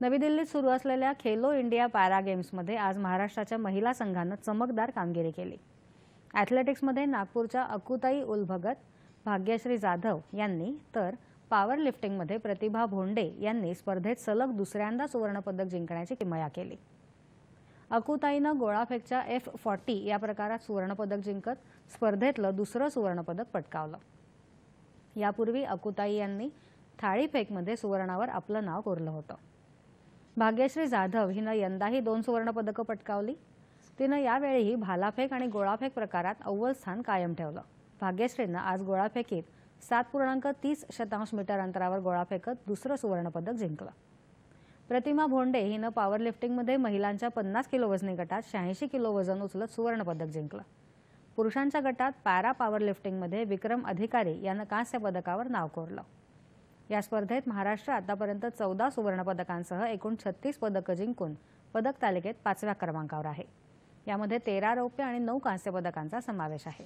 नवी दिल्लीत सुरू असलेल्या खेलो इंडिया पॅरा गेम्समध्ये आज महाराष्ट्राच्या महिला संघानं चमकदार कामगिरी केली। ॲथलेटिक्समध्ये नागपूरच्या अकुताई उलभगत, भाग्यश्री जाधव यांनी तर पॉवर लिफ्टिंगमध्ये प्रतिभा भोंडे यांनी स्पर्धेत सलग दुसऱ्यांदा सुवर्णपदक जिंकण्याची किमया केली। अकुताईनं गोळाफेकच्या F40 या प्रकारात सुवर्णपदक जिंकत स्पर्धेतलं दुसरं सुवर्णपदक पटकावलं। यापूर्वी अकुताई यांनी थाळीफेकमध्ये सुवर्णावर आपलं नाव कोरलं होतं। भाग्यश्री जाधव हिनं यंदाही 2 सुवर्णपदकं पटकावली। तिनं यावेळीही भालाफेक आणि गोळाफेक प्रकारात अव्वल स्थान कायम ठेवलं। भाग्यश्रीनं आज गोळाफेकीत 7.30 मीटर अंतरावर गोळा फेकत दुसरं सुवर्णपदक जिंकलं। प्रतिभा भोंडे हिनं पॉवर लिफ्टिंगमध्ये महिलांच्या 50 किलो वजनी गटात 86 किलो वजन उचलत सुवर्णपदक जिंकलं। पुरुषांच्या गटात पॅरा पॉवर लिफ्टिंगमध्ये विक्रम अधिकारी यानं कांस्य पदकावर नाव कोरलं। या स्पर्धेत महाराष्ट्र आतापर्यंत 14 सुवर्णपदकांसह एकूण 36 पदकं जिंकून पदक तालिकेत 5व्या क्रमांकावर आहे। यामध्ये 13 रौप्य आणि 9 कांस्य पदकांचा समावेश आहे।